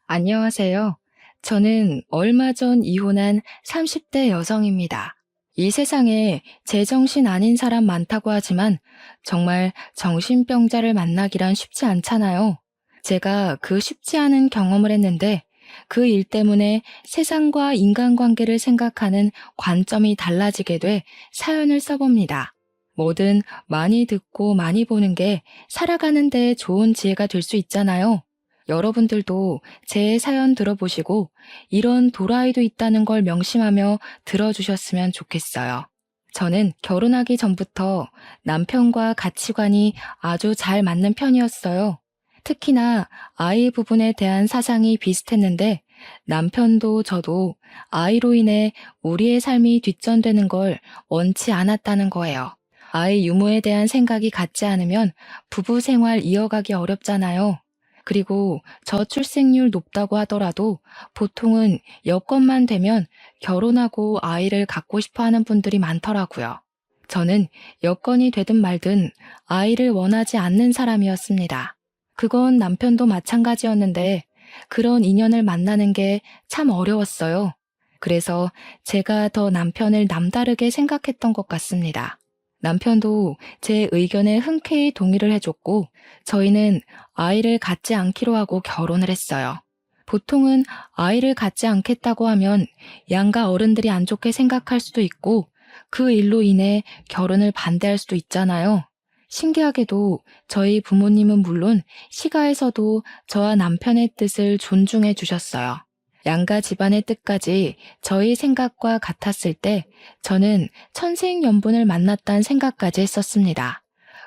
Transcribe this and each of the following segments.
안녕하세요. 저는 얼마 전 이혼한 30대 여성입니다. 이 세상에 제정신 아닌 사람 많다고 하지만 정말 정신병자를 만나기란 쉽지 않잖아요. 제가 그 쉽지 않은 경험을 했는데 그 일 때문에 세상과 인간관계를 생각하는 관점이 달라지게 돼 사연을 써봅니다. 뭐든 많이 듣고 많이 보는 게 살아가는 데 좋은 지혜가 될 수 있잖아요. 여러분들도 제 사연 들어보시고 이런 도라이도 있다는 걸 명심하며 들어주셨으면 좋겠어요. 저는 결혼하기 전부터 남편과 가치관이 아주 잘 맞는 편이었어요. 특히나 아이 부분에 대한 사상이 비슷했는데 남편도 저도 아이로 인해 우리의 삶이 뒷전되는 걸 원치 않았다는 거예요. 아이 유무에 대한 생각이 같지 않으면 부부 생활 이어가기 어렵잖아요. 그리고 저출생률 높다고 하더라도 보통은 여건만 되면 결혼하고 아이를 갖고 싶어 하는 분들이 많더라고요. 저는 여건이 되든 말든 아이를 원하지 않는 사람이었습니다. 그건 남편도 마찬가지였는데 그런 인연을 만나는 게 참 어려웠어요. 그래서 제가 더 남편을 남다르게 생각했던 것 같습니다. 남편도 제 의견에 흔쾌히 동의를 해줬고 저희는 아이를 갖지 않기로 하고 결혼을 했어요. 보통은 아이를 갖지 않겠다고 하면 양가 어른들이 안 좋게 생각할 수도 있고 그 일로 인해 결혼을 반대할 수도 있잖아요. 신기하게도 저희 부모님은 물론 시가에서도 저와 남편의 뜻을 존중해 주셨어요. 양가 집안의 뜻까지 저희 생각과 같았을 때 저는 천생연분을 만났다는 생각까지 했었습니다.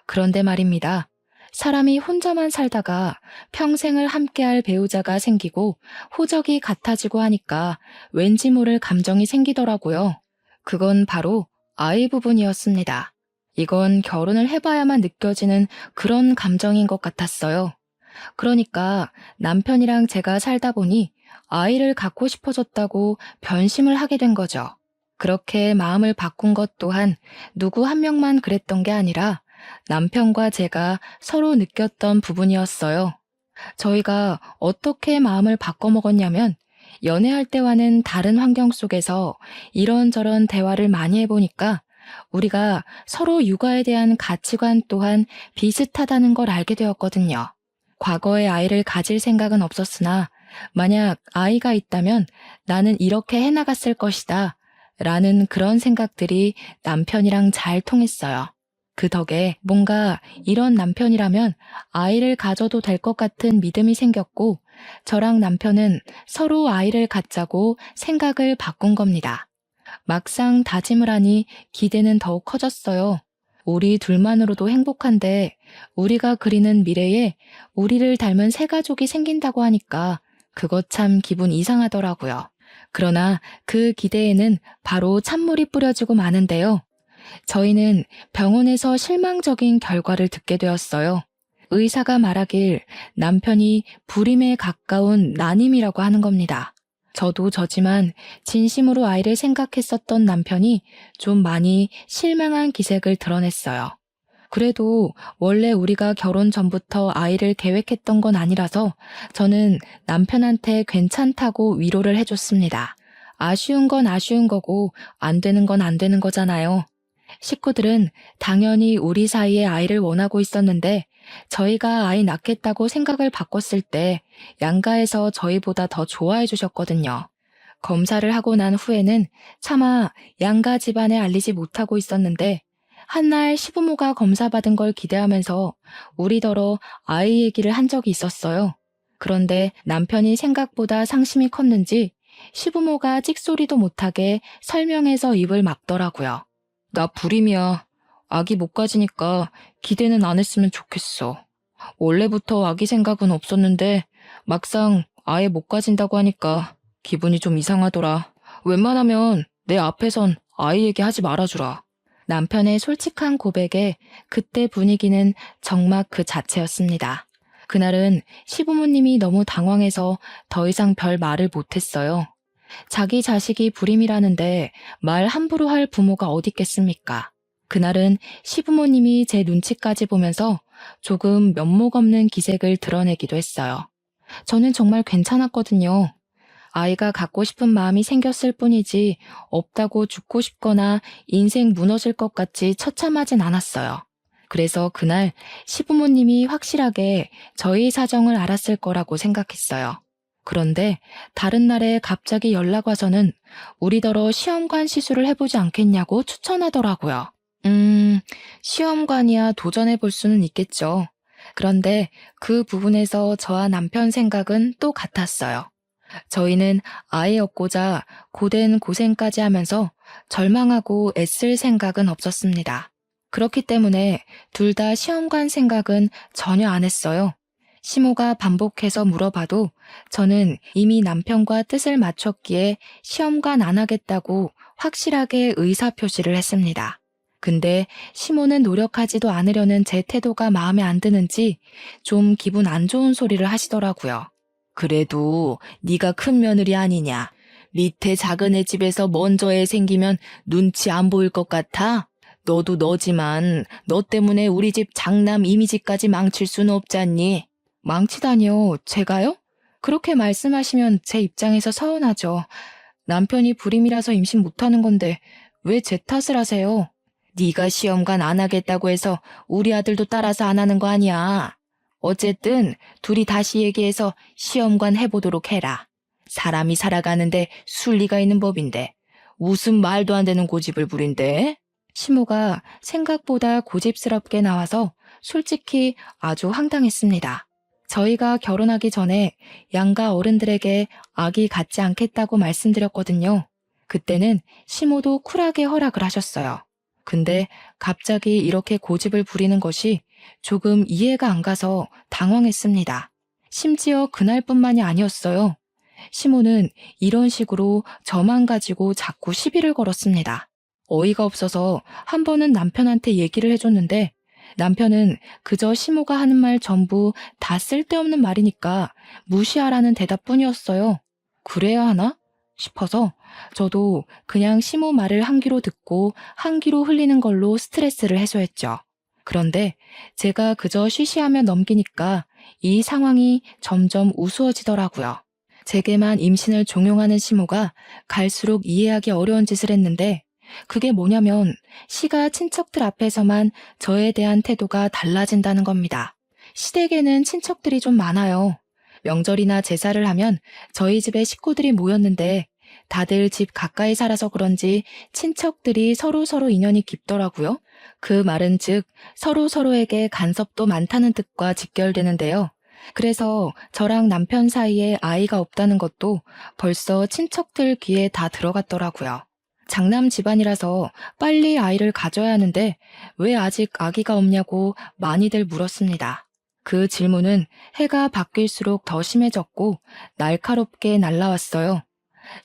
그런데 말입니다. 사람이 혼자만 살다가 평생을 함께할 배우자가 생기고 호적이 같아지고 하니까 왠지 모를 감정이 생기더라고요. 그건 바로 아이 부분이었습니다. 이건 결혼을 해봐야만 느껴지는 그런 감정인 것 같았어요. 그러니까 남편이랑 제가 살다 보니 아이를 갖고 싶어졌다고 변심을 하게 된 거죠. 그렇게 마음을 바꾼 것 또한 누구 한 명만 그랬던 게 아니라 남편과 제가 서로 느꼈던 부분이었어요. 저희가 어떻게 마음을 바꿔먹었냐면 연애할 때와는 다른 환경 속에서 이런저런 대화를 많이 해보니까 우리가 서로 육아에 대한 가치관 또한 비슷하다는 걸 알게 되었거든요. 과거에 아이를 가질 생각은 없었으나 만약 아이가 있다면 나는 이렇게 해나갔을 것이다 라는 그런 생각들이 남편이랑 잘 통했어요. 그 덕에 뭔가 이런 남편이라면 아이를 가져도 될 것 같은 믿음이 생겼고 저랑 남편은 서로 아이를 갖자고 생각을 바꾼 겁니다. 막상 다짐을 하니 기대는 더욱 커졌어요. 우리 둘만으로도 행복한데 우리가 그리는 미래에 우리를 닮은 새 가족이 생긴다고 하니까 그거 참 기분 이상하더라고요. 그러나 그 기대에는 바로 찬물이 뿌려지고 마는데요. 저희는 병원에서 실망적인 결과를 듣게 되었어요. 의사가 말하길 남편이 불임에 가까운 난임이라고 하는 겁니다. 저도 저지만 진심으로 아이를 생각했었던 남편이 좀 많이 실망한 기색을 드러냈어요. 그래도 원래 우리가 결혼 전부터 아이를 계획했던 건 아니라서 저는 남편한테 괜찮다고 위로를 해줬습니다. 아쉬운 건 아쉬운 거고 안 되는 건 안 되는 거잖아요. 식구들은 당연히 우리 사이에 아이를 원하고 있었는데 저희가 아이 낳겠다고 생각을 바꿨을 때 양가에서 저희보다 더 좋아해 주셨거든요. 검사를 하고 난 후에는 차마 양가 집안에 알리지 못하고 있었는데 한날 시부모가 검사받은 걸 기대하면서 우리더러 아이 얘기를 한 적이 있었어요. 그런데 남편이 생각보다 상심이 컸는지 시부모가 찍소리도 못하게 설명해서 입을 막더라고요. 나 불임이야. 아기 못 가지니까 기대는 안 했으면 좋겠어. 원래부터 아기 생각은 없었는데 막상 아예 못 가진다고 하니까 기분이 좀 이상하더라. 웬만하면 내 앞에선 아이 얘기하지 말아주라. 남편의 솔직한 고백에 그때 분위기는 정막 그 자체였습니다. 그날은 시부모님이 너무 당황해서 더 이상 별 말을 못했어요. 자기 자식이 불임이라는데 말 함부로 할 부모가 어디 있겠습니까? 그날은 시부모님이 제 눈치까지 보면서 조금 면목 없는 기색을 드러내기도 했어요. 저는 정말 괜찮았거든요. 아이가 갖고 싶은 마음이 생겼을 뿐이지 없다고 죽고 싶거나 인생 무너질 것 같이 처참하진 않았어요. 그래서 그날 시부모님이 확실하게 저희 사정을 알았을 거라고 생각했어요. 그런데 다른 날에 갑자기 연락 와서는 우리더러 시험관 시술을 해보지 않겠냐고 추천하더라고요. 음, 시험관이야 도전해 볼 수는 있겠죠. 그런데 그 부분에서 저와 남편 생각은 또 같았어요. 저희는 아이 얻고자 고된 고생까지 하면서 절망하고 애쓸 생각은 없었습니다. 그렇기 때문에 둘 다 시험관 생각은 전혀 안 했어요. 시모가 반복해서 물어봐도 저는 이미 남편과 뜻을 맞췄기에 시험관 안 하겠다고 확실하게 의사표시를 했습니다. 근데 시모는 노력하지도 않으려는 제 태도가 마음에 안 드는지 좀 기분 안 좋은 소리를 하시더라고요. 그래도 네가 큰 며느리 아니냐. 밑에 작은 애 집에서 먼저 애 생기면 눈치 안 보일 것 같아? 너도 너지만 너 때문에 우리 집 장남 이미지까지 망칠 수는 없잖니. 망치다니요. 제가요? 그렇게 말씀하시면 제 입장에서 서운하죠. 남편이 불임이라서 임신 못하는 건데 왜 제 탓을 하세요? 네가 시험관 안 하겠다고 해서 우리 아들도 따라서 안 하는 거 아니야. 어쨌든 둘이 다시 얘기해서 시험관 해보도록 해라. 사람이 살아가는데 순리가 있는 법인데 무슨 말도 안 되는 고집을 부린대? 시모가 생각보다 고집스럽게 나와서 솔직히 아주 황당했습니다. 저희가 결혼하기 전에 양가 어른들에게 아기 갖지 않겠다고 말씀드렸거든요. 그때는 시모도 쿨하게 허락을 하셨어요. 근데 갑자기 이렇게 고집을 부리는 것이 조금 이해가 안 가서 당황했습니다. 심지어 그날뿐만이 아니었어요. 시모는 이런 식으로 저만 가지고 자꾸 시비를 걸었습니다. 어이가 없어서 한 번은 남편한테 얘기를 해줬는데 남편은 그저 시모가 하는 말 전부 다 쓸데없는 말이니까 무시하라는 대답뿐이었어요. 그래야 하나? 싶어서 저도 그냥 시모 말을 한 귀로 듣고 한 귀로 흘리는 걸로 스트레스를 해소했죠. 그런데 제가 그저 쉬쉬하며 넘기니까 이 상황이 점점 우스워지더라고요. 제게만 임신을 종용하는 시모가 갈수록 이해하기 어려운 짓을 했는데 그게 뭐냐면 시가 친척들 앞에서만 저에 대한 태도가 달라진다는 겁니다. 시댁에는 친척들이 좀 많아요. 명절이나 제사를 하면 저희 집에 식구들이 모였는데 다들 집 가까이 살아서 그런지 친척들이 서로서로 인연이 깊더라고요. 그 말은 즉 서로서로에게 간섭도 많다는 뜻과 직결되는데요. 그래서 저랑 남편 사이에 아이가 없다는 것도 벌써 친척들 귀에 다 들어갔더라고요. 장남 집안이라서 빨리 아이를 가져야 하는데 왜 아직 아기가 없냐고 많이들 물었습니다. 그 질문은 해가 바뀔수록 더 심해졌고 날카롭게 날라왔어요.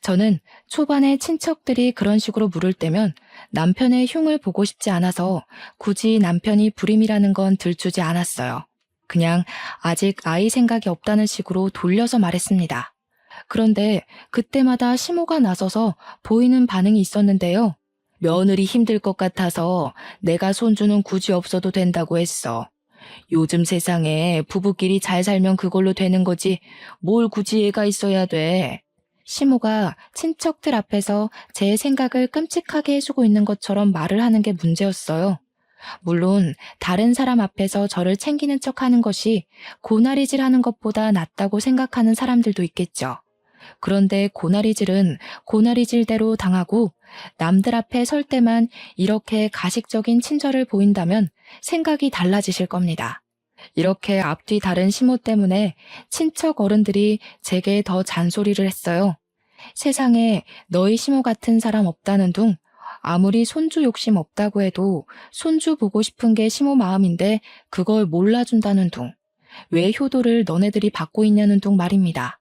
저는 초반에 친척들이 그런 식으로 물을 때면 남편의 흉을 보고 싶지 않아서 굳이 남편이 불임이라는 건 들추지 않았어요. 그냥 아직 아이 생각이 없다는 식으로 돌려서 말했습니다. 그런데 그때마다 시모가 나서서 보이는 반응이 있었는데요. 며느리 힘들 것 같아서 내가 손주는 굳이 없어도 된다고 했어. 요즘 세상에 부부끼리 잘 살면 그걸로 되는 거지 뭘 굳이 애가 있어야 돼. 시모가 친척들 앞에서 제 생각을 끔찍하게 해주고 있는 것처럼 말을 하는 게 문제였어요. 물론 다른 사람 앞에서 저를 챙기는 척하는 것이 고나리질 하는 것보다 낫다고 생각하는 사람들도 있겠죠. 그런데 고나리질은 고나리질대로 당하고 남들 앞에 설 때만 이렇게 가식적인 친절을 보인다면 생각이 달라지실 겁니다. 이렇게 앞뒤 다른 시모 때문에 친척 어른들이 제게 더 잔소리를 했어요. 세상에 너희 시모 같은 사람 없다는 둥, 아무리 손주 욕심 없다고 해도 손주 보고 싶은 게 시모 마음인데 그걸 몰라준다는 둥, 왜 효도를 너네들이 받고 있냐는 둥 말입니다.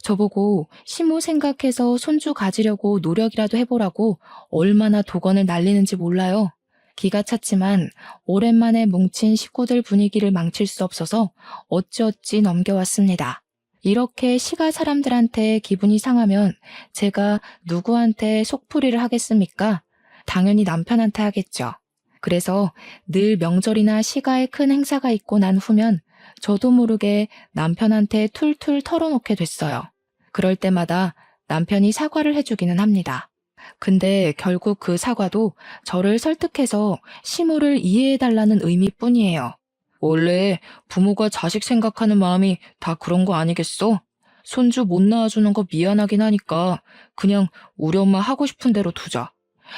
저보고 시모 생각해서 손주 가지려고 노력이라도 해보라고 얼마나 독언을 날리는지 몰라요. 기가 찼지만 오랜만에 뭉친 식구들 분위기를 망칠 수 없어서 어찌어찌 넘겨왔습니다. 이렇게 시가 사람들한테 기분이 상하면 제가 누구한테 속풀이를 하겠습니까? 당연히 남편한테 하겠죠. 그래서 늘 명절이나 시가에 큰 행사가 있고 난 후면 저도 모르게 남편한테 툴툴 털어놓게 됐어요. 그럴 때마다 남편이 사과를 해주기는 합니다. 근데 결국 그 사과도 저를 설득해서 시모를 이해해달라는 의미뿐이에요. 원래 부모가 자식 생각하는 마음이 다 그런 거 아니겠어? 손주 못 낳아주는 거 미안하긴 하니까 그냥 우리 엄마 하고 싶은 대로 두자.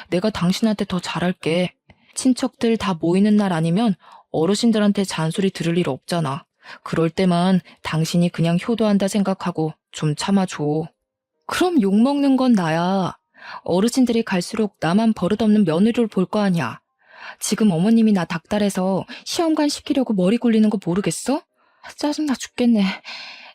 내가 당신한테 더 잘할게. 친척들 다 모이는 날 아니면 어르신들한테 잔소리 들을 일 없잖아. 그럴 때만 당신이 그냥 효도한다 생각하고 좀 참아줘. 그럼 욕먹는 건 나야. 어르신들이 갈수록 나만 버릇없는 며느리를 볼 거 아니야. 지금 어머님이 나 닥달해서 시험관 시키려고 머리 굴리는 거 모르겠어? 짜증나 죽겠네.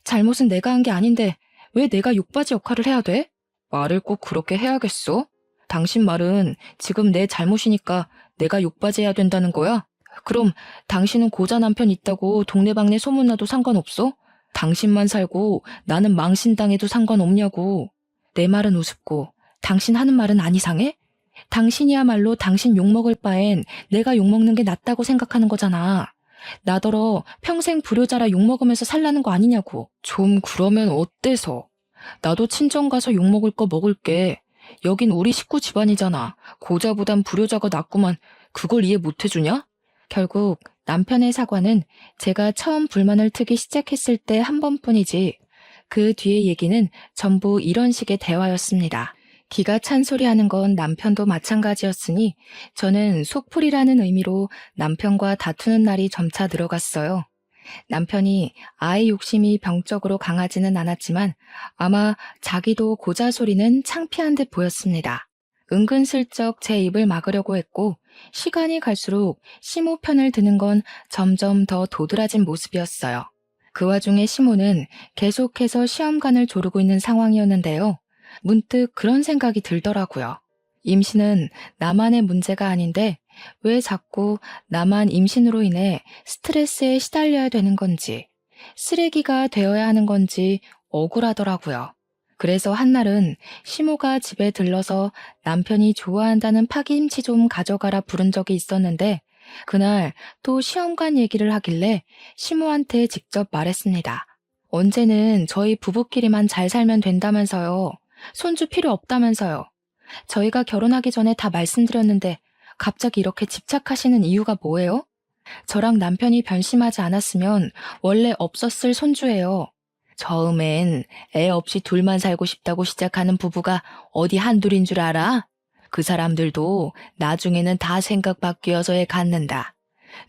잘못은 내가 한 게 아닌데 왜 내가 욕받이 역할을 해야 돼? 말을 꼭 그렇게 해야겠어? 당신 말은 지금 내 잘못이니까 내가 욕받이 해야 된다는 거야? 그럼 당신은 고자 남편 있다고 동네방네 소문나도 상관없어? 당신만 살고 나는 망신당해도 상관없냐고. 내 말은 우습고 당신 하는 말은 안 이상해? 당신이야말로 당신 욕먹을 바엔 내가 욕먹는 게 낫다고 생각하는 거잖아. 나더러 평생 불효자라 욕먹으면서 살라는 거 아니냐고. 좀 그러면 어때서? 나도 친정 가서 욕먹을 거 먹을게. 여긴 우리 식구 집안이잖아. 고자보단 불효자가 낫구만. 그걸 이해 못 해주냐? 결국 남편의 사과는 제가 처음 불만을 트기 시작했을 때 한 번뿐이지 그 뒤의 얘기는 전부 이런 식의 대화였습니다. 기가 찬 소리 하는 건 남편도 마찬가지였으니 저는 속풀이라는 의미로 남편과 다투는 날이 점차 늘어갔어요. 남편이 아이 욕심이 병적으로 강하지는 않았지만 아마 자기도 고자 소리는 창피한 듯 보였습니다. 은근슬쩍 제 입을 막으려고 했고 시간이 갈수록 시모 편을 드는 건 점점 더 도드라진 모습이었어요. 그 와중에 시모는 계속해서 시험관을 조르고 있는 상황이었는데요. 문득 그런 생각이 들더라고요. 임신은 나만의 문제가 아닌데 왜 자꾸 나만 임신으로 인해 스트레스에 시달려야 되는 건지, 쓰레기가 되어야 하는 건지 억울하더라고요. 그래서 한날은 시모가 집에 들러서 남편이 좋아한다는 파김치 좀 가져가라 부른 적이 있었는데 그날 또 시험관 얘기를 하길래 시모한테 직접 말했습니다. 언제는 저희 부부끼리만 잘 살면 된다면서요. 손주 필요 없다면서요. 저희가 결혼하기 전에 다 말씀드렸는데 갑자기 이렇게 집착하시는 이유가 뭐예요? 저랑 남편이 변심하지 않았으면 원래 없었을 손주예요. 처음엔 애 없이 둘만 살고 싶다고 시작하는 부부가 어디 한둘인 줄 알아? 그 사람들도 나중에는 다 생각 바뀌어서 애 갖는다.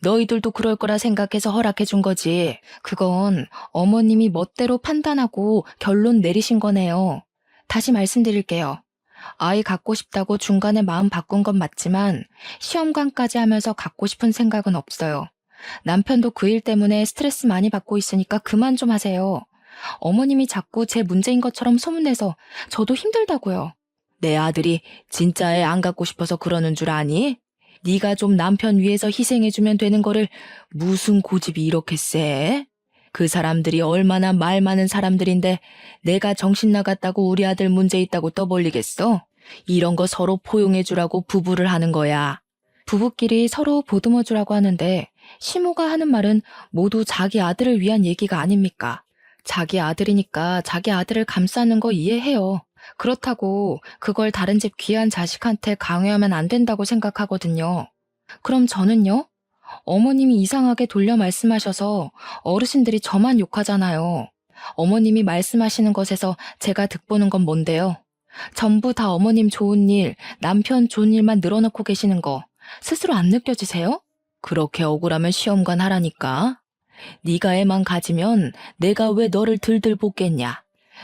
너희들도 그럴 거라 생각해서 허락해 준 거지. 그건 어머님이 멋대로 판단하고 결론 내리신 거네요. 다시 말씀드릴게요. 아이 갖고 싶다고 중간에 마음 바꾼 건 맞지만 시험관까지 하면서 갖고 싶은 생각은 없어요. 남편도 그 일 때문에 스트레스 많이 받고 있으니까 그만 좀 하세요. 어머님이 자꾸 제 문제인 것처럼 소문내서 저도 힘들다고요. 내 아들이 진짜 애 안 갖고 싶어서 그러는 줄 아니? 네가 좀 남편 위해서 희생해주면 되는 거를 무슨 고집이 이렇게 세? 그 사람들이 얼마나 말 많은 사람들인데 내가 정신 나갔다고 우리 아들 문제 있다고 떠벌리겠어? 이런 거 서로 포용해주라고 부부를 하는 거야. 부부끼리 서로 보듬어주라고 하는데 시모가 하는 말은 모두 자기 아들을 위한 얘기가 아닙니까? 자기 아들이니까 자기 아들을 감싸는 거 이해해요. 그렇다고 그걸 다른 집 귀한 자식한테 강요하면 안 된다고 생각하거든요. 그럼 저는요? 어머님이 이상하게 돌려 말씀하셔서 어르신들이 저만 욕하잖아요. 어머님이 말씀하시는 것에서 제가 득보는 건 뭔데요? 전부 다 어머님 좋은 일, 남편 좋은 일만 늘어놓고 계시는 거 스스로 안 느껴지세요? 그렇게 억울하면 시험관 하라니까. 네가 애만 가지면 내가 왜 너를 들들 볶겠냐.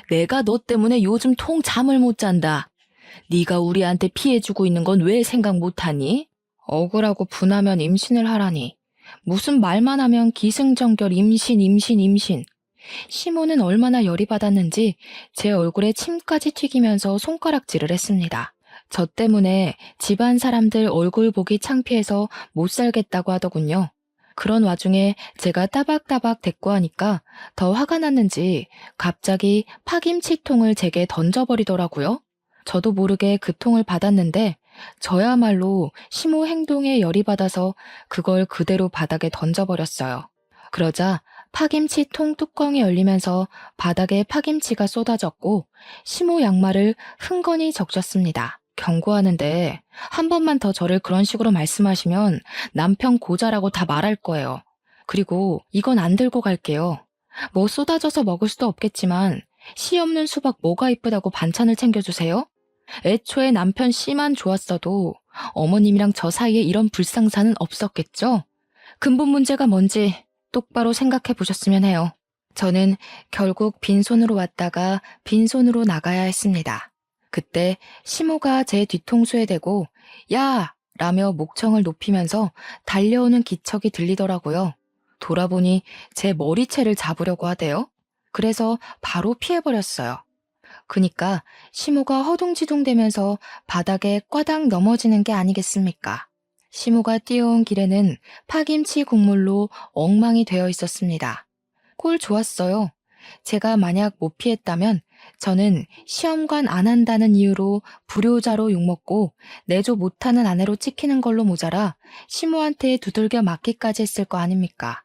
내가 너 때문에 요즘 통 잠을 못 잔다. 네가 우리한테 피해주고 있는 건 왜 생각 못하니? 억울하고 분하면 임신을 하라니. 무슨 말만 하면 기승전결 임신. 시모는 얼마나 열이 받았는지 제 얼굴에 침까지 튀기면서 손가락질을 했습니다. 저 때문에 집안 사람들 얼굴 보기 창피해서 못 살겠다고 하더군요. 그런 와중에 제가 따박따박 대꾸하니까 더 화가 났는지 갑자기 파김치통을 제게 던져버리더라고요. 저도 모르게 그 통을 받았는데 저야말로 시모 행동에 열이 받아서 그걸 그대로 바닥에 던져버렸어요. 그러자 파김치 통 뚜껑이 열리면서 바닥에 파김치가 쏟아졌고 시모 양말을 흥건히 적셨습니다. 경고하는데 한 번만 더 저를 그런 식으로 말씀하시면 남편 고자라고 다 말할 거예요. 그리고 이건 안 들고 갈게요. 뭐 쏟아져서 먹을 수도 없겠지만 씨 없는 수박 뭐가 이쁘다고 반찬을 챙겨주세요? 애초에 남편 씨만 좋았어도 어머님이랑 저 사이에 이런 불상사는 없었겠죠? 근본 문제가 뭔지 똑바로 생각해 보셨으면 해요. 저는 결국 빈손으로 왔다가 빈손으로 나가야 했습니다. 그때 시모가 제 뒤통수에 대고 야! 라며 목청을 높이면서 달려오는 기척이 들리더라고요. 돌아보니 제 머리채를 잡으려고 하대요. 그래서 바로 피해버렸어요. 그니까 시모가 허둥지둥대면서 바닥에 꽈당 넘어지는 게 아니겠습니까? 시모가 뛰어온 길에는 파김치 국물로 엉망이 되어 있었습니다. 꼴 좋았어요. 제가 만약 못 피했다면 저는 시험관 안 한다는 이유로 불효자로 욕먹고 내조 못하는 아내로 찍히는 걸로 모자라 시모한테 두들겨 맞기까지 했을 거 아닙니까?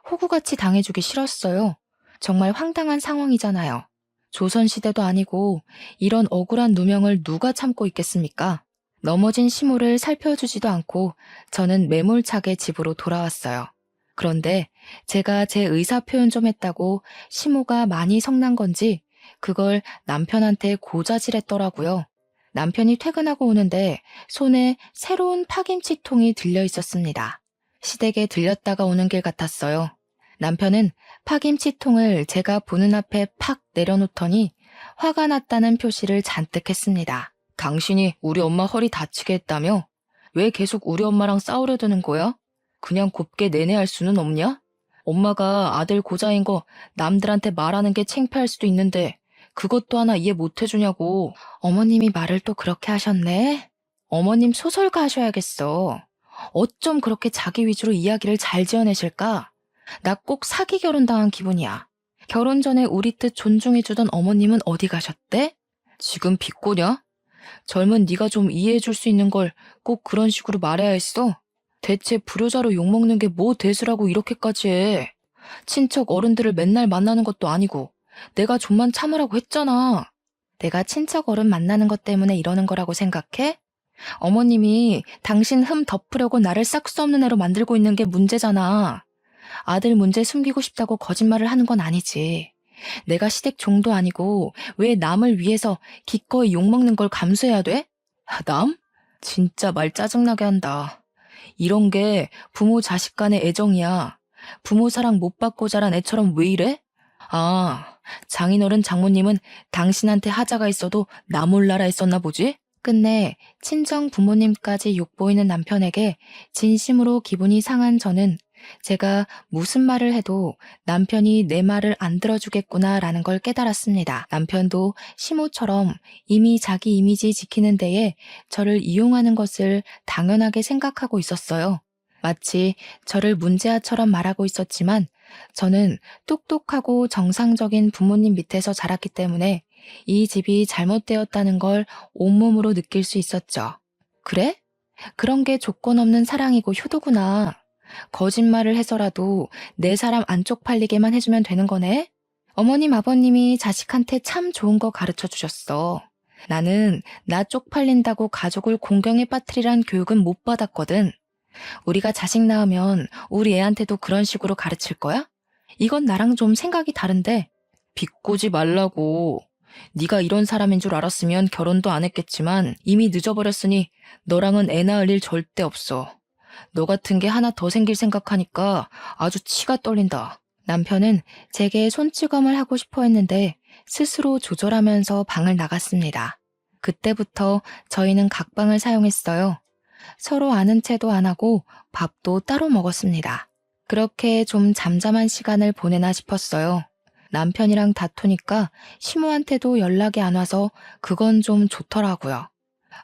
호구같이 당해주기 싫었어요. 정말 황당한 상황이잖아요. 조선시대도 아니고 이런 억울한 누명을 누가 참고 있겠습니까? 넘어진 시모를 살펴주지도 않고 저는 매몰차게 집으로 돌아왔어요. 그런데 제가 제 의사 표현 좀 했다고 시모가 많이 성난 건지 그걸 남편한테 고자질했더라고요. 남편이 퇴근하고 오는데 손에 새로운 파김치통이 들려 있었습니다. 시댁에 들렸다가 오는 길 같았어요. 남편은 파김치통을 제가 보는 앞에 팍 내려놓더니 화가 났다는 표시를 잔뜩 했습니다. 당신이 우리 엄마 허리 다치게 했다며? 왜 계속 우리 엄마랑 싸우려 드는 거야? 그냥 곱게 내내할 수는 없냐? 엄마가 아들 고자인 거 남들한테 말하는 게 창피할 수도 있는데 그것도 하나 이해 못 해주냐고. 어머님이 말을 또 그렇게 하셨네? 어머님 소설가 하셔야겠어. 어쩜 그렇게 자기 위주로 이야기를 잘 지어내실까? 나 꼭 사기 결혼당한 기분이야. 결혼 전에 우리 뜻 존중해주던 어머님은 어디 가셨대? 지금 비꼬냐? 젊은 네가 좀 이해해줄 수 있는 걸 꼭 그런 식으로 말해야 했어? 대체 불효자로 욕먹는 게 뭐 대수라고 이렇게까지 해? 친척 어른들을 맨날 만나는 것도 아니고 내가 좀만 참으라고 했잖아. 내가 친척 어른 만나는 것 때문에 이러는 거라고 생각해? 어머님이 당신 흠 덮으려고 나를 싹 수 없는 애로 만들고 있는 게 문제잖아. 아들 문제 숨기고 싶다고 거짓말을 하는 건 아니지. 내가 시댁 종도 아니고 왜 남을 위해서 기꺼이 욕먹는 걸 감수해야 돼? 남? 진짜 말 짜증나게 한다. 이런 게 부모 자식 간의 애정이야. 부모 사랑 못 받고 자란 애처럼 왜 이래? 아, 장인어른 장모님은 당신한테 하자가 있어도 나 몰라라 했었나 보지? 끝내 친정 부모님까지 욕보이는 남편에게 진심으로 기분이 상한 저는 제가 무슨 말을 해도 남편이 내 말을 안 들어주겠구나라는 걸 깨달았습니다. 남편도 시모처럼 이미 자기 이미지 지키는 데에 저를 이용하는 것을 당연하게 생각하고 있었어요. 마치 저를 문제아처럼 말하고 있었지만 저는 똑똑하고 정상적인 부모님 밑에서 자랐기 때문에 이 집이 잘못되었다는 걸 온몸으로 느낄 수 있었죠. 그래? 그런 게 조건 없는 사랑이고 효도구나. 거짓말을 해서라도 내 사람 안 쪽팔리게만 해주면 되는 거네? 어머님, 아버님이 자식한테 참 좋은 거 가르쳐 주셨어. 나는 나 쪽팔린다고 가족을 공경에 빠뜨리란 교육은 못 받았거든. 우리가 자식 낳으면 우리 애한테도 그런 식으로 가르칠 거야? 이건 나랑 좀 생각이 다른데. 비꼬지 말라고. 네가 이런 사람인 줄 알았으면 결혼도 안 했겠지만 이미 늦어버렸으니 너랑은 애 낳을 일 절대 없어. 너 같은 게 하나 더 생길 생각하니까 아주 치가 떨린다. 남편은 제게 손찌검을 하고 싶어 했는데 스스로 조절하면서 방을 나갔습니다. 그때부터 저희는 각방을 사용했어요. 서로 아는 체도 안 하고 밥도 따로 먹었습니다. 그렇게 좀 잠잠한 시간을 보내나 싶었어요. 남편이랑 다투니까 시모한테도 연락이 안 와서 그건 좀 좋더라고요.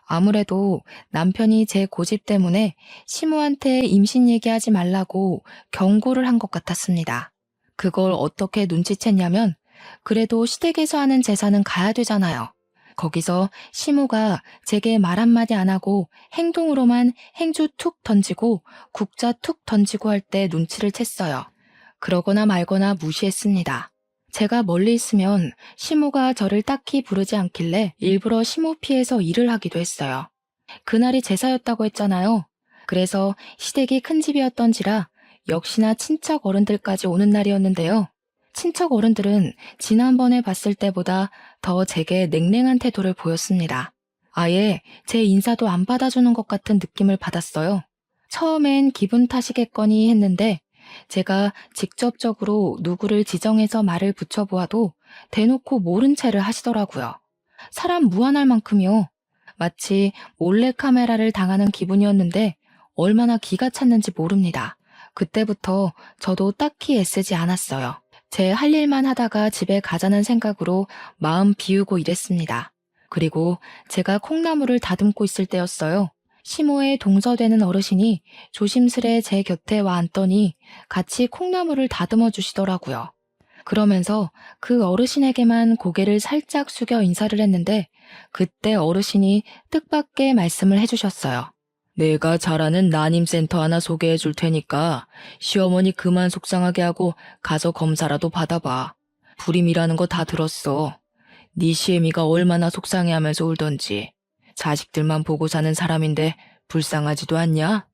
아무래도 남편이 제 고집 때문에 시모한테 임신 얘기하지 말라고 경고를 한 것 같았습니다. 그걸 어떻게 눈치챘냐면 그래도 시댁에서 하는 제사는 가야 되잖아요. 거기서 시모가 제게 말 한마디 안 하고 행동으로만 행주 툭 던지고 국자 툭 던지고 할 때 눈치를 챘어요. 그러거나 말거나 무시했습니다. 제가 멀리 있으면 시모가 저를 딱히 부르지 않길래 일부러 시모 피해서 일을 하기도 했어요. 그날이 제사였다고 했잖아요. 그래서 시댁이 큰 집이었던지라 역시나 친척 어른들까지 오는 날이었는데요. 친척 어른들은 지난번에 봤을 때보다 더 제게 냉랭한 태도를 보였습니다. 아예 제 인사도 안 받아주는 것 같은 느낌을 받았어요. 처음엔 기분 탓이겠거니 했는데 제가 직접적으로 누구를 지정해서 말을 붙여보아도 대놓고 모른 채를 하시더라고요. 사람 무안할 만큼이요. 마치 몰래카메라를 당하는 기분이었는데 얼마나 기가 찼는지 모릅니다. 그때부터 저도 딱히 애쓰지 않았어요. 제 할 일만 하다가 집에 가자는 생각으로 마음 비우고 일했습니다. 그리고 제가 콩나물을 다듬고 있을 때였어요. 시모에 동서되는 어르신이 조심스레 제 곁에 와 앉더니 같이 콩나물을 다듬어 주시더라고요. 그러면서 그 어르신에게만 고개를 살짝 숙여 인사를 했는데 그때 어르신이 뜻밖의 말씀을 해주셨어요. 내가 잘 아는 난임센터 하나 소개해 줄 테니까 시어머니 그만 속상하게 하고 가서 검사라도 받아봐. 불임이라는 거 다 들었어. 네 시애미가 얼마나 속상해하면서 울던지. 자식들만 보고 사는 사람인데 불쌍하지도 않냐?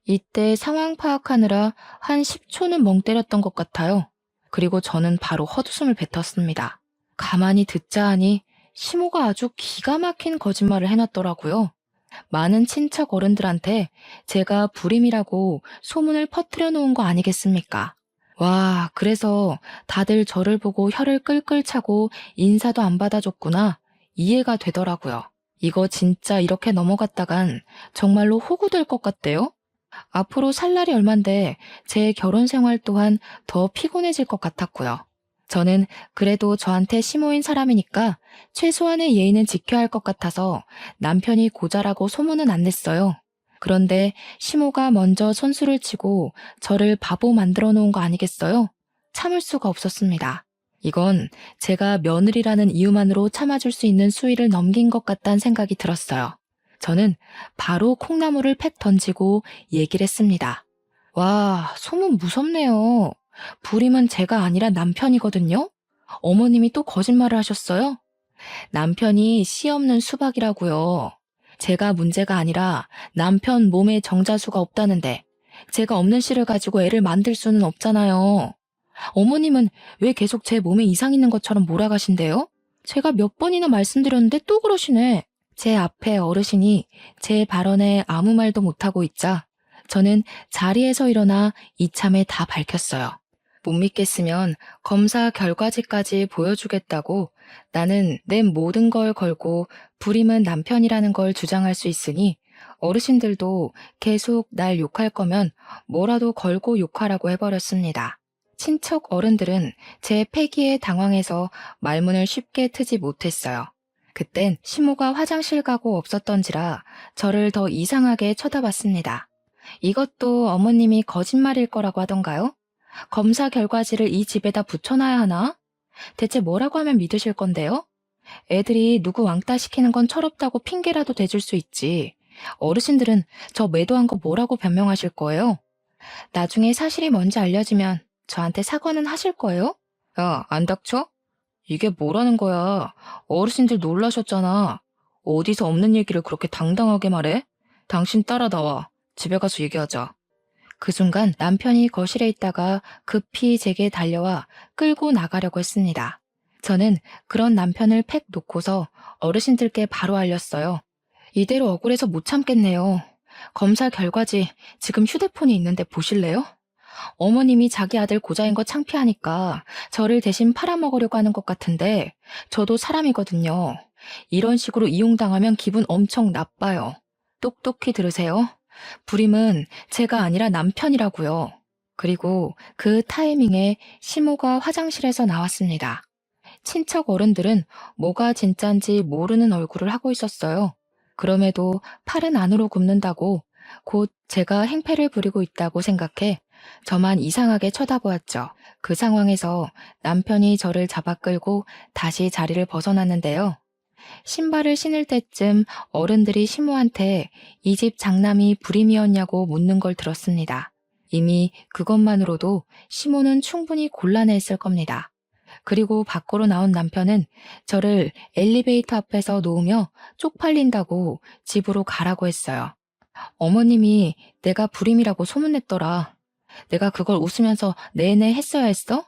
이때 상황 파악하느라 한 10초는 멍 때렸던 것 같아요. 그리고 저는 바로 헛웃음을 뱉었습니다. 가만히 듣자 하니 시모가 아주 기가 막힌 거짓말을 해놨더라고요. 많은 친척 어른들한테 제가 불임이라고 소문을 퍼뜨려 놓은 거 아니겠습니까? 와, 그래서 다들 저를 보고 혀를 끌끌 차고 인사도 안 받아줬구나. 이해가 되더라고요. 이거 진짜 이렇게 넘어갔다간 정말로 호구될 것 같대요. 앞으로 살 날이 얼만데 제 결혼 생활 또한 더 피곤해질 것 같았고요. 저는 그래도 저한테 시모인 사람이니까 최소한의 예의는 지켜야 할 것 같아서 남편이 고자라고 소문은 안 냈어요. 그런데 시모가 먼저 선수를 치고 저를 바보 만들어 놓은 거 아니겠어요? 참을 수가 없었습니다. 이건 제가 며느리라는 이유만으로 참아줄 수 있는 수위를 넘긴 것 같다는 생각이 들었어요. 저는 바로 콩나물을 팩 던지고 얘기를 했습니다. 와, 소문 무섭네요. 불임은 제가 아니라 남편이거든요? 어머님이 또 거짓말을 하셨어요? 남편이 씨 없는 수박이라고요. 제가 문제가 아니라 남편 몸에 정자수가 없다는데 제가 없는 씨를 가지고 애를 만들 수는 없잖아요. 어머님은 왜 계속 제 몸에 이상 있는 것처럼 몰아가신대요? 제가 몇 번이나 말씀드렸는데 또 그러시네. 제 앞에 어르신이 제 발언에 아무 말도 못하고 있자 저는 자리에서 일어나 이참에 다 밝혔어요. 못 믿겠으면 검사 결과지까지 보여주겠다고 나는 내 모든 걸 걸고 불임은 남편이라는 걸 주장할 수 있으니 어르신들도 계속 날 욕할 거면 뭐라도 걸고 욕하라고 해버렸습니다. 친척 어른들은 제 패기에 당황해서 말문을 쉽게 트지 못했어요. 그땐 시모가 화장실 가고 없었던지라 저를 더 이상하게 쳐다봤습니다. 이것도 어머님이 거짓말일 거라고 하던가요? 검사 결과지를 이 집에다 붙여놔야 하나? 대체 뭐라고 하면 믿으실 건데요? 애들이 누구 왕따 시키는 건 철없다고 핑계라도 대줄 수 있지. 어르신들은 저 매도한 거 뭐라고 변명하실 거예요? 나중에 사실이 뭔지 알려지면 저한테 사과는 하실 거예요? 야, 안 닥쳐? 이게 뭐라는 거야? 어르신들 놀라셨잖아. 어디서 없는 얘기를 그렇게 당당하게 말해? 당신 따라 나와. 집에 가서 얘기하자. 그 순간 남편이 거실에 있다가 급히 제게 달려와 끌고 나가려고 했습니다. 저는 그런 남편을 팩 놓고서 어르신들께 바로 알렸어요. 이대로 억울해서 못 참겠네요. 검사 결과지 지금 휴대폰이 있는데 보실래요? 어머님이 자기 아들 고자인 거 창피하니까 저를 대신 팔아먹으려고 하는 것 같은데 저도 사람이거든요. 이런 식으로 이용당하면 기분 엄청 나빠요. 똑똑히 들으세요. 불임은 제가 아니라 남편이라고요. 그리고 그 타이밍에 시모가 화장실에서 나왔습니다. 친척 어른들은 뭐가 진짠지 모르는 얼굴을 하고 있었어요. 그럼에도 팔은 안으로 굽는다고 곧 제가 행패를 부리고 있다고 생각해 저만 이상하게 쳐다보았죠. 그 상황에서 남편이 저를 잡아 끌고 다시 자리를 벗어났는데요. 신발을 신을 때쯤 어른들이 시모한테 이 집 장남이 불임이었냐고 묻는 걸 들었습니다. 이미 그것만으로도 시모는 충분히 곤란해했을 겁니다. 그리고 밖으로 나온 남편은 저를 엘리베이터 앞에서 놓으며 쪽팔린다고 집으로 가라고 했어요. 어머님이 내가 불임이라고 소문냈더라. 내가 그걸 웃으면서 내내 했어야 했어?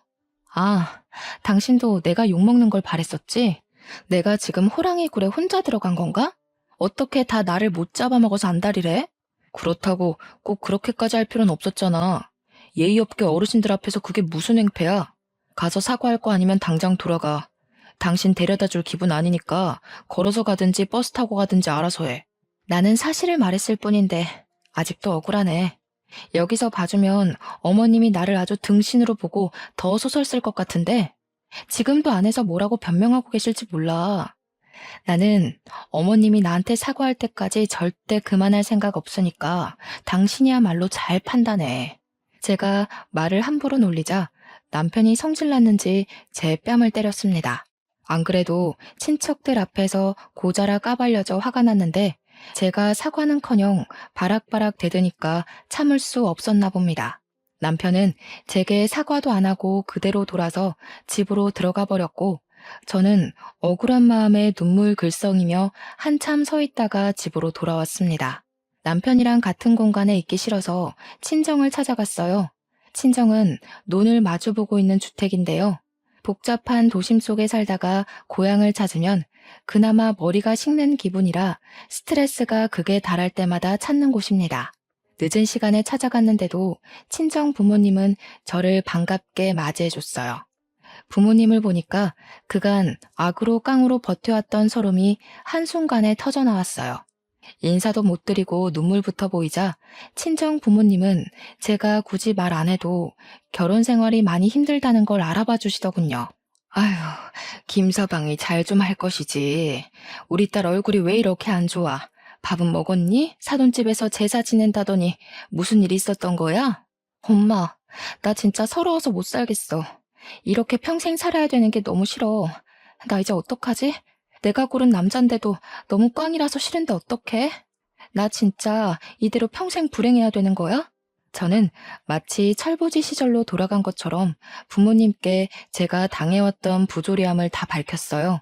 아, 당신도 내가 욕먹는 걸 바랬었지? 내가 지금 호랑이 굴에 혼자 들어간 건가? 어떻게 다 나를 못 잡아먹어서 안달이래? 그렇다고 꼭 그렇게까지 할 필요는 없었잖아. 예의 없게 어르신들 앞에서 그게 무슨 행패야? 가서 사과할 거 아니면 당장 돌아가. 당신 데려다 줄 기분 아니니까 걸어서 가든지 버스 타고 가든지 알아서 해. 나는 사실을 말했을 뿐인데 아직도 억울하네. 여기서 봐주면 어머님이 나를 아주 등신으로 보고 더 소설 쓸 것 같은데 지금도 안에서 뭐라고 변명하고 계실지 몰라. 나는 어머님이 나한테 사과할 때까지 절대 그만할 생각 없으니까 당신이야말로 잘 판단해. 제가 말을 함부로 놀리자 남편이 성질났는지 제 뺨을 때렸습니다. 안 그래도 친척들 앞에서 고자라 까발려져 화가 났는데 제가 사과는커녕 바락바락 대드니까 참을 수 없었나 봅니다. 남편은 제게 사과도 안 하고 그대로 돌아서 집으로 들어가 버렸고 저는 억울한 마음에 눈물 글썽이며 한참 서 있다가 집으로 돌아왔습니다. 남편이랑 같은 공간에 있기 싫어서 친정을 찾아갔어요. 친정은 논을 마주보고 있는 주택인데요. 복잡한 도심 속에 살다가 고향을 찾으면 그나마 머리가 식는 기분이라 스트레스가 극에 달할 때마다 찾는 곳입니다. 늦은 시간에 찾아갔는데도 친정 부모님은 저를 반갑게 맞이해줬어요. 부모님을 보니까 그간 악으로 깡으로 버텨왔던 서름이 한순간에 터져나왔어요. 인사도 못 드리고 눈물부터 보이자 친정 부모님은 제가 굳이 말 안 해도 결혼 생활이 많이 힘들다는 걸 알아봐 주시더군요. 아휴, 김서방이 잘 좀 할 것이지. 우리 딸 얼굴이 왜 이렇게 안 좋아? 밥은 먹었니? 사돈집에서 제사 지낸다더니 무슨 일 있었던 거야? 엄마, 나 진짜 서러워서 못 살겠어. 이렇게 평생 살아야 되는 게 너무 싫어. 나 이제 어떡하지? 내가 고른 남잔데도 너무 꽝이라서 싫은데 어떡해? 나 진짜 이대로 평생 불행해야 되는 거야? 저는 마치 철부지 시절로 돌아간 것처럼 부모님께 제가 당해왔던 부조리함을 다 밝혔어요.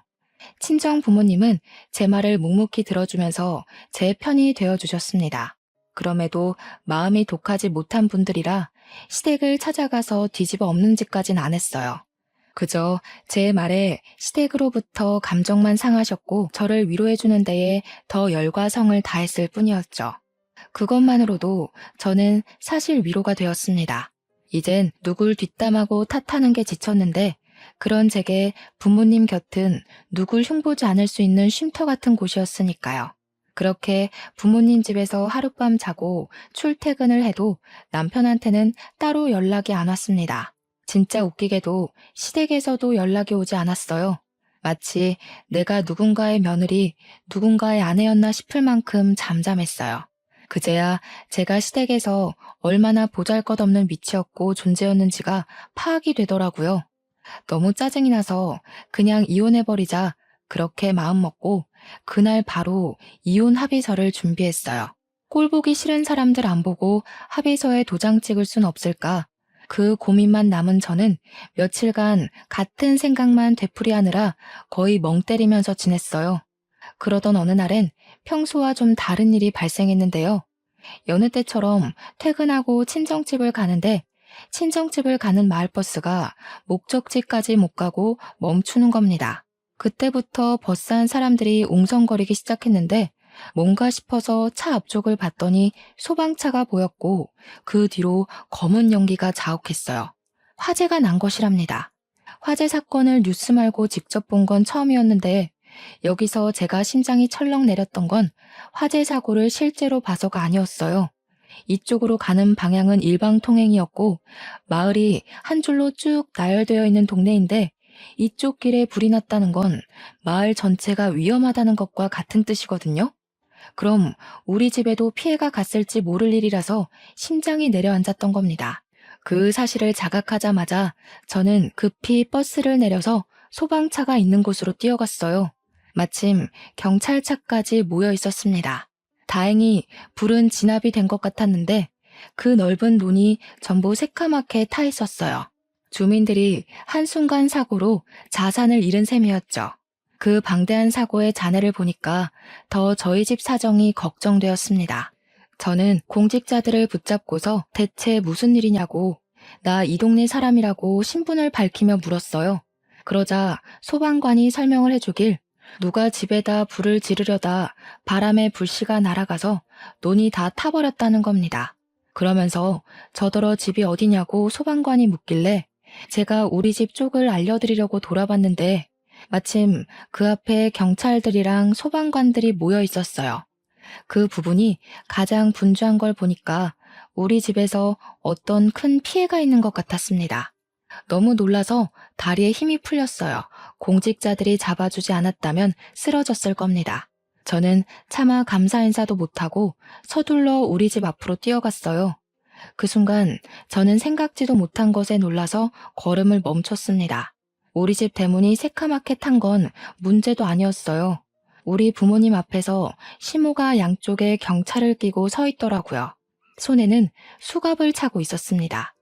친정 부모님은 제 말을 묵묵히 들어주면서 제 편이 되어주셨습니다. 그럼에도 마음이 독하지 못한 분들이라 시댁을 찾아가서 뒤집어 엎는 짓까진 안 했어요. 그저 제 말에 시댁으로부터 감정만 상하셨고 저를 위로해주는 데에 더 열과 성을 다했을 뿐이었죠. 그것만으로도 저는 사실 위로가 되었습니다. 이젠 누굴 뒷담하고 탓하는 게 지쳤는데 그런 제게 부모님 곁은 누굴 흉보지 않을 수 있는 쉼터 같은 곳이었으니까요. 그렇게 부모님 집에서 하룻밤 자고 출퇴근을 해도 남편한테는 따로 연락이 안 왔습니다. 진짜 웃기게도 시댁에서도 연락이 오지 않았어요. 마치 내가 누군가의 며느리, 누군가의 아내였나 싶을 만큼 잠잠했어요. 그제야 제가 시댁에서 얼마나 보잘것없는 위치였고 존재였는지가 파악이 되더라고요. 너무 짜증이 나서 그냥 이혼해버리자 그렇게 마음먹고 그날 바로 이혼 합의서를 준비했어요. 꼴보기 싫은 사람들 안 보고 합의서에 도장 찍을 순 없을까? 그 고민만 남은 저는 며칠간 같은 생각만 되풀이하느라 거의 멍 때리면서 지냈어요. 그러던 어느 날엔 평소와 좀 다른 일이 발생했는데요. 여느 때처럼 퇴근하고 친정집을 가는데 친정집을 가는 마을버스가 목적지까지 못 가고 멈추는 겁니다. 그때부터 버스 안 사람들이 웅성거리기 시작했는데 뭔가 싶어서 차 앞쪽을 봤더니 소방차가 보였고 그 뒤로 검은 연기가 자욱했어요. 화재가 난 것이랍니다. 화재 사건을 뉴스 말고 직접 본 건 처음이었는데 여기서 제가 심장이 철렁 내렸던 건 화재 사고를 실제로 봐서가 아니었어요. 이쪽으로 가는 방향은 일방통행이었고 마을이 한 줄로 쭉 나열되어 있는 동네인데 이쪽 길에 불이 났다는 건 마을 전체가 위험하다는 것과 같은 뜻이거든요. 그럼 우리 집에도 피해가 갔을지 모를 일이라서 심장이 내려앉았던 겁니다. 그 사실을 자각하자마자 저는 급히 버스를 내려서 소방차가 있는 곳으로 뛰어갔어요. 마침 경찰차까지 모여 있었습니다. 다행히 불은 진압이 된 것 같았는데 그 넓은 논이 전부 새카맣게 타 있었어요. 주민들이 한순간 사고로 자산을 잃은 셈이었죠. 그 방대한 사고의 잔해를 보니까 더 저희 집 사정이 걱정되었습니다. 저는 공직자들을 붙잡고서 대체 무슨 일이냐고, 나 이 동네 사람이라고 신분을 밝히며 물었어요. 그러자 소방관이 설명을 해주길, 누가 집에다 불을 지르려다 바람에 불씨가 날아가서 논이 다 타버렸다는 겁니다. 그러면서 저더러 집이 어디냐고 소방관이 묻길래 제가 우리 집 쪽을 알려드리려고 돌아봤는데 마침 그 앞에 경찰들이랑 소방관들이 모여 있었어요. 그 부분이 가장 분주한 걸 보니까 우리 집에서 어떤 큰 피해가 있는 것 같았습니다. 너무 놀라서 다리에 힘이 풀렸어요. 공직자들이 잡아주지 않았다면 쓰러졌을 겁니다. 저는 차마 감사 인사도 못하고 서둘러 우리 집 앞으로 뛰어갔어요. 그 순간 저는 생각지도 못한 것에 놀라서 걸음을 멈췄습니다. 우리 집 대문이 새카맣게 탄 건 문제도 아니었어요. 우리 부모님 앞에서 시모가 양쪽에 경찰을 끼고 서 있더라고요. 손에는 수갑을 차고 있었습니다.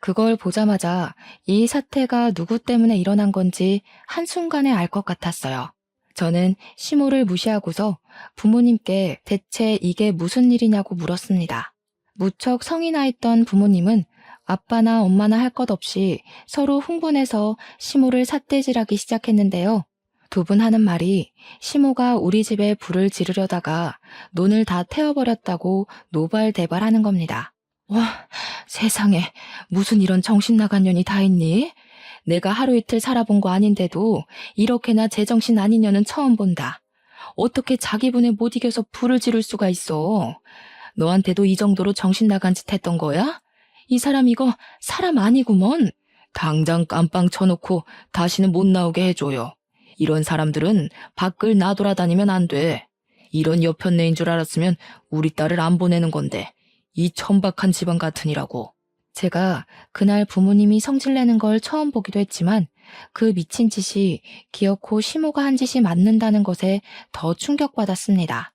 그걸 보자마자 이 사태가 누구 때문에 일어난 건지 한순간에 알 것 같았어요. 저는 시모를 무시하고서 부모님께 대체 이게 무슨 일이냐고 물었습니다. 무척 성이 나 있던 부모님은 아빠나 엄마나 할 것 없이 서로 흥분해서 시모를 삿대질하기 시작했는데요. 두 분 하는 말이 시모가 우리 집에 불을 지르려다가 논을 다 태워버렸다고 노발대발하는 겁니다. 와, 세상에 무슨 이런 정신 나간 년이 다 있니? 내가 하루 이틀 살아본 거 아닌데도 이렇게나 제정신 아닌 년은 처음 본다. 어떻게 자기 분에 못 이겨서 불을 지를 수가 있어? 너한테도 이 정도로 정신 나간 짓 했던 거야? 이 사람 이거 사람 아니구먼. 당장 깜빵 쳐놓고 다시는 못 나오게 해줘요. 이런 사람들은 밖을 나돌아다니면 안 돼. 이런 여편네인 줄 알았으면 우리 딸을 안 보내는 건데. 이 천박한 집안 같으니라고. 제가 그날 부모님이 성질내는 걸 처음 보기도 했지만 그 미친 짓이 기어코 시모가 한 짓이 맞는다는 것에 더 충격받았습니다.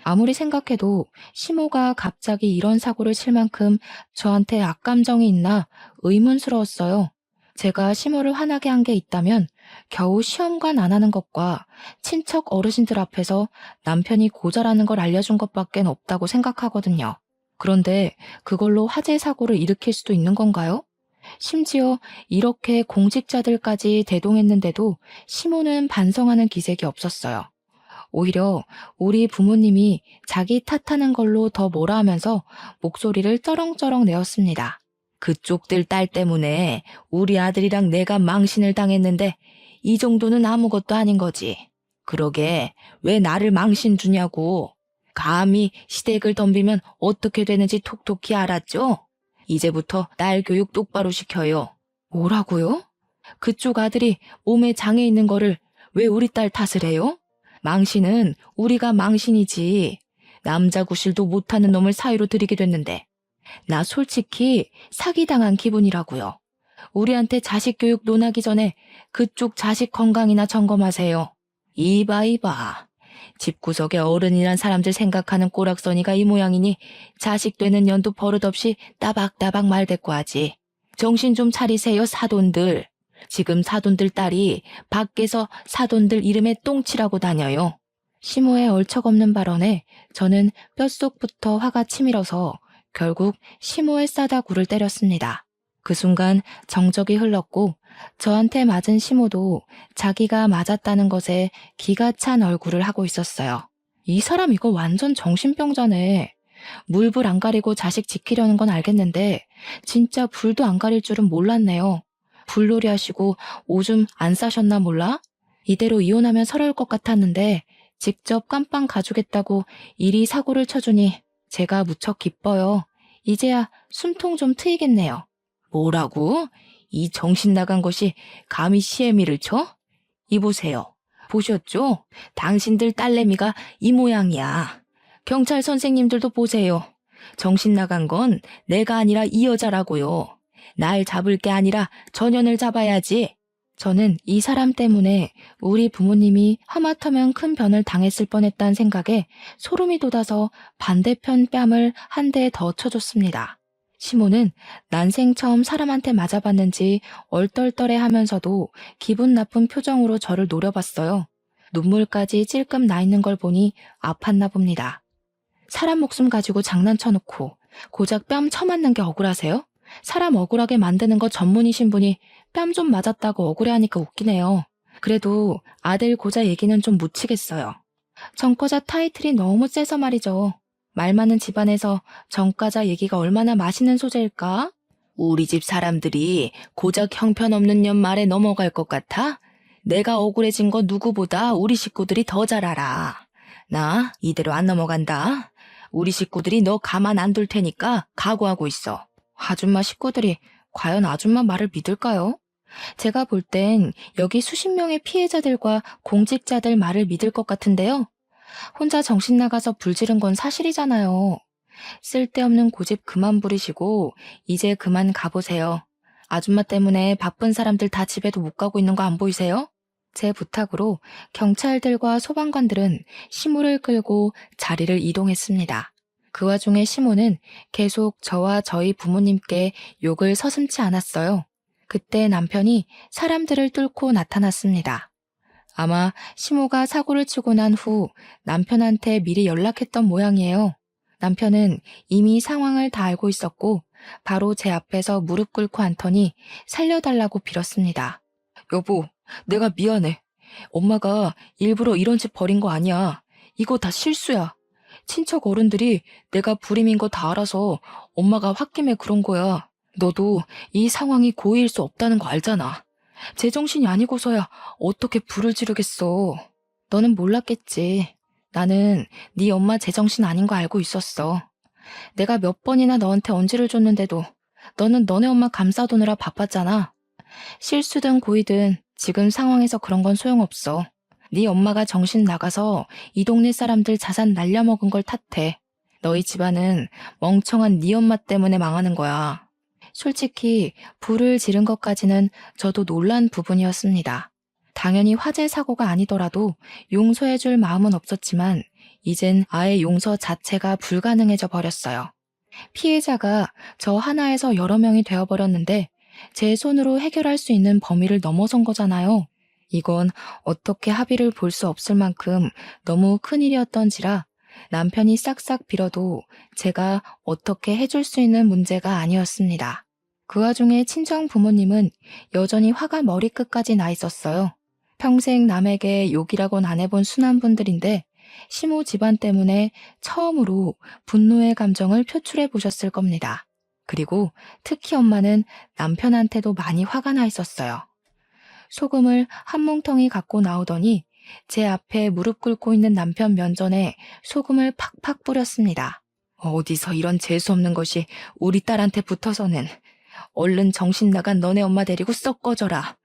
아무리 생각해도 시모가 갑자기 이런 사고를 칠 만큼 저한테 악감정이 있나 의문스러웠어요. 제가 시모를 화나게 한 게 있다면 겨우 시험관 안 하는 것과 친척 어르신들 앞에서 남편이 고자라는 걸 알려준 것밖엔 없다고 생각하거든요. 그런데 그걸로 화재 사고를 일으킬 수도 있는 건가요? 심지어 이렇게 공직자들까지 대동했는데도 시모는 반성하는 기색이 없었어요. 오히려 우리 부모님이 자기 탓하는 걸로 더 뭐라 하면서 목소리를 쩌렁쩌렁 내었습니다. 그쪽들 딸 때문에 우리 아들이랑 내가 망신을 당했는데 이 정도는 아무것도 아닌 거지. 그러게 왜 나를 망신 주냐고. 감히 시댁을 덤비면 어떻게 되는지 톡톡히 알았죠? 이제부터 딸 교육 똑바로 시켜요. 뭐라고요? 그쪽 아들이 몸에 장애 있는 거를 왜 우리 딸 탓을 해요? 망신은 우리가 망신이지. 남자 구실도 못하는 놈을 사유로 들이게 됐는데 나 솔직히 사기당한 기분이라고요. 우리한테 자식 교육 논하기 전에 그쪽 자식 건강이나 점검하세요. 이봐. 집구석에 어른이란 사람들 생각하는 꼬락서니가 이 모양이니 자식 되는 년도 버릇없이 따박따박 말대꾸하지. 정신 좀 차리세요, 사돈들. 지금 사돈들 딸이 밖에서 사돈들 이름에 똥치라고 다녀요. 시모의 얼척없는 발언에 저는 뼛속부터 화가 치밀어서 결국 시모의 싸다구를 때렸습니다. 그 순간 정적이 흘렀고 저한테 맞은 시모도 자기가 맞았다는 것에 기가 찬 얼굴을 하고 있었어요. 이 사람 이거 완전 정신병자네. 물불 안 가리고 자식 지키려는 건 알겠는데 진짜 불도 안 가릴 줄은 몰랐네요. 불놀이 하시고 오줌 안 싸셨나 몰라? 이대로 이혼하면 서러울 것 같았는데 직접 깜빵 가주겠다고 이리 사고를 쳐주니 제가 무척 기뻐요. 이제야 숨통 좀 트이겠네요. 뭐라고? 이 정신 나간 것이 감히 시애미를 쳐? 이보세요. 보셨죠? 당신들 딸내미가 이 모양이야. 경찰 선생님들도 보세요. 정신 나간 건 내가 아니라 이 여자라고요. 날 잡을 게 아니라 전현을 잡아야지. 저는 이 사람 때문에 우리 부모님이 하마터면 큰 변을 당했을 뻔했다는 생각에 소름이 돋아서 반대편 뺨을 한 대 더 쳐줬습니다. 시모는 난생 처음 사람한테 맞아봤는지 얼떨떨해 하면서도 기분 나쁜 표정으로 저를 노려봤어요. 눈물까지 찔끔 나 있는 걸 보니 아팠나 봅니다. 사람 목숨 가지고 장난쳐놓고 고작 뺨 쳐맞는 게 억울하세요? 사람 억울하게 만드는 거 전문이신 분이 뺨 좀 맞았다고 억울해하니까 웃기네요. 그래도 아들 고자 얘기는 좀 묻히겠어요. 전과자 타이틀이 너무 세서 말이죠. 말 많은 집안에서 전과자 얘기가 얼마나 맛있는 소재일까? 우리 집 사람들이 고작 형편없는 년 말에 넘어갈 것 같아? 내가 억울해진 거 누구보다 우리 식구들이 더 잘 알아. 나 이대로 안 넘어간다. 우리 식구들이 너 가만 안 둘 테니까 각오하고 있어. 아줌마 식구들이 과연 아줌마 말을 믿을까요? 제가 볼 땐 여기 수십 명의 피해자들과 공직자들 말을 믿을 것 같은데요. 혼자 정신 나가서 불지른 건 사실이잖아요. 쓸데없는 고집 그만 부리시고 이제 그만 가보세요. 아줌마 때문에 바쁜 사람들 다 집에도 못 가고 있는 거 안 보이세요? 제 부탁으로 경찰들과 소방관들은 시모를 끌고 자리를 이동했습니다. 그 와중에 시모는 계속 저와 저희 부모님께 욕을 서슴지 않았어요. 그때 남편이 사람들을 뚫고 나타났습니다. 아마 시모가 사고를 치고 난 후 남편한테 미리 연락했던 모양이에요. 남편은 이미 상황을 다 알고 있었고 바로 제 앞에서 무릎 꿇고 앉더니 살려달라고 빌었습니다. 여보, 내가 미안해. 엄마가 일부러 이런 짓 벌인 거 아니야. 이거 다 실수야. 친척 어른들이 내가 불임인 거 다 알아서 엄마가 홧김에 그런 거야. 너도 이 상황이 고의일 수 없다는 거 알잖아. 제정신이 아니고서야 어떻게 불을 지르겠어. 너는 몰랐겠지. 나는 네 엄마 제정신 아닌 거 알고 있었어. 내가 몇 번이나 너한테 언지를 줬는데도 너는 너네 엄마 감싸두느라 바빴잖아. 실수든 고의든 지금 상황에서 그런 건 소용없어. 네 엄마가 정신 나가서 이 동네 사람들 자산 날려먹은 걸 탓해. 너희 집안은 멍청한 네 엄마 때문에 망하는 거야. 솔직히 불을 지른 것까지는 저도 놀란 부분이었습니다. 당연히 화재 사고가 아니더라도 용서해줄 마음은 없었지만 이젠 아예 용서 자체가 불가능해져 버렸어요. 피해자가 저 하나에서 여러 명이 되어버렸는데 제 손으로 해결할 수 있는 범위를 넘어선 거잖아요. 이건 어떻게 합의를 볼 수 없을 만큼 너무 큰일이었던지라 남편이 싹싹 빌어도 제가 어떻게 해줄 수 있는 문제가 아니었습니다. 그 와중에 친정 부모님은 여전히 화가 머리끝까지 나 있었어요. 평생 남에게 욕이라곤 안 해본 순한 분들인데 시모 집안 때문에 처음으로 분노의 감정을 표출해 보셨을 겁니다. 그리고 특히 엄마는 남편한테도 많이 화가 나 있었어요. 소금을 한 뭉텅이 갖고 나오더니 제 앞에 무릎 꿇고 있는 남편 면전에 소금을 팍팍 뿌렸습니다. 어디서 이런 재수없는 것이 우리 딸한테 붙어서는. 얼른 정신 나간 너네 엄마 데리고 썩 꺼져라.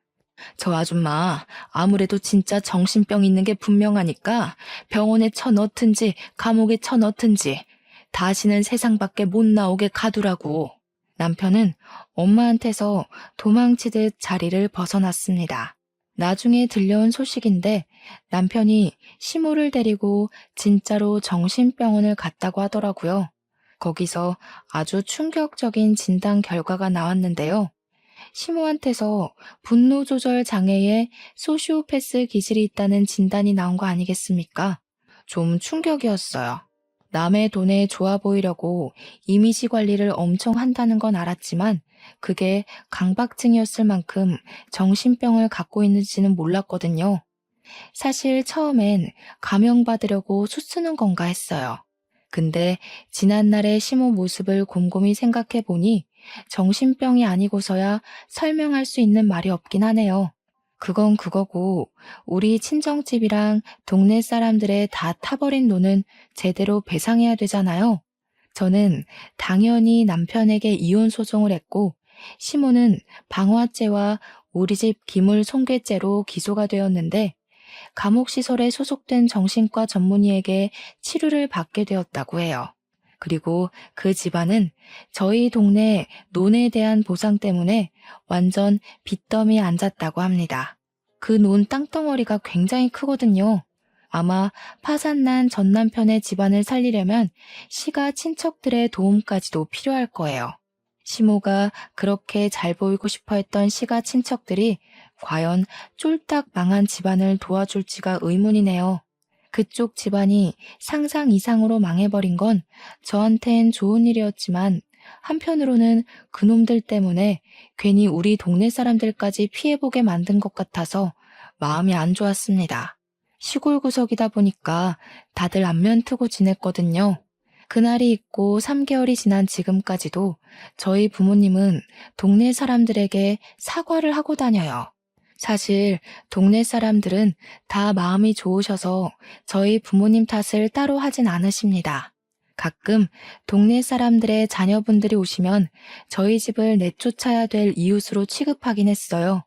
저 아줌마 아무래도 진짜 정신병 있는 게 분명하니까 병원에 쳐넣든지 감옥에 쳐넣든지 다시는 세상 밖에 못 나오게 가두라고. 남편은 엄마한테서 도망치듯 자리를 벗어났습니다. 나중에 들려온 소식인데 남편이 시모를 데리고 진짜로 정신병원을 갔다고 하더라고요. 거기서 아주 충격적인 진단 결과가 나왔는데요. 시모한테서 분노 조절 장애에 소시오패스 기질이 있다는 진단이 나온 거 아니겠습니까? 좀 충격이었어요. 남의 돈에 좋아 보이려고 이미지 관리를 엄청 한다는 건 알았지만 그게 강박증이었을 만큼 정신병을 갖고 있는지는 몰랐거든요. 사실 처음엔 감형받으려고 수쓰는 건가 했어요. 근데 지난날의 시모 모습을 곰곰이 생각해 보니 정신병이 아니고서야 설명할 수 있는 말이 없긴 하네요. 그건 그거고 우리 친정집이랑 동네 사람들의 다 타버린 돈은 제대로 배상해야 되잖아요. 저는 당연히 남편에게 이혼 소송을 했고 시모는 방화죄와 우리 집 기물 손괴죄로 기소가 되었는데 감옥시설에 소속된 정신과 전문의에게 치료를 받게 되었다고 해요. 그리고 그 집안은 저희 동네 논에 대한 보상 때문에 완전 빚더미에 앉았다고 합니다. 그 논 땅덩어리가 굉장히 크거든요. 아마 파산난 전 남편의 집안을 살리려면 시가 친척들의 도움까지도 필요할 거예요. 시모가 그렇게 잘 보이고 싶어 했던 시가 친척들이 과연 쫄딱 망한 집안을 도와줄지가 의문이네요. 그쪽 집안이 상상 이상으로 망해버린 건 저한텐 좋은 일이었지만 한편으로는 그놈들 때문에 괜히 우리 동네 사람들까지 피해보게 만든 것 같아서 마음이 안 좋았습니다. 시골 구석이다 보니까 다들 안면 트고 지냈거든요. 그날이 있고 3개월이 지난 지금까지도 저희 부모님은 동네 사람들에게 사과를 하고 다녀요. 사실 동네 사람들은 다 마음이 좋으셔서 저희 부모님 탓을 따로 하진 않으십니다. 가끔 동네 사람들의 자녀분들이 오시면 저희 집을 내쫓아야 될 이웃으로 취급하긴 했어요.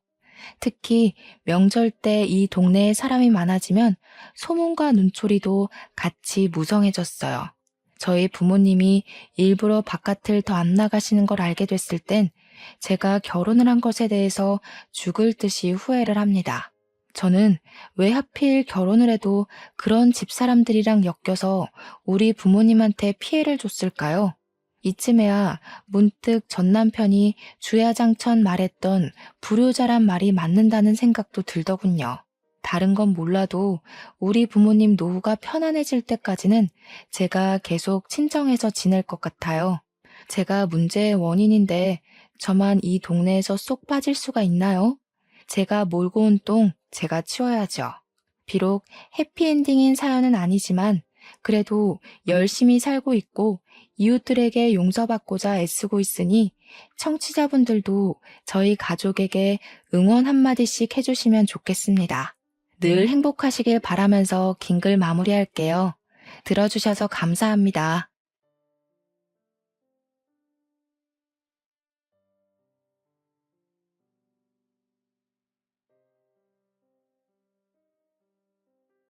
특히 명절 때 이 동네에 사람이 많아지면 소문과 눈초리도 같이 무성해졌어요. 저희 부모님이 일부러 바깥을 더 안 나가시는 걸 알게 됐을 땐 제가 결혼을 한 것에 대해서 죽을 듯이 후회를 합니다. 저는 왜 하필 결혼을 해도 그런 집사람들이랑 엮여서 우리 부모님한테 피해를 줬을까요? 이쯤에야 문득 전 남편이 주야장천 말했던 불효자란 말이 맞는다는 생각도 들더군요. 다른 건 몰라도 우리 부모님 노후가 편안해질 때까지는 제가 계속 친정에서 지낼 것 같아요. 제가 문제의 원인인데 저만 이 동네에서 쏙 빠질 수가 있나요? 제가 몰고 온 똥 제가 치워야죠. 비록 해피엔딩인 사연은 아니지만 그래도 열심히 살고 있고 이웃들에게 용서받고자 애쓰고 있으니 청취자분들도 저희 가족에게 응원 한마디씩 해주시면 좋겠습니다. 늘 행복하시길 바라면서 긴 글 마무리할게요. 들어주셔서 감사합니다.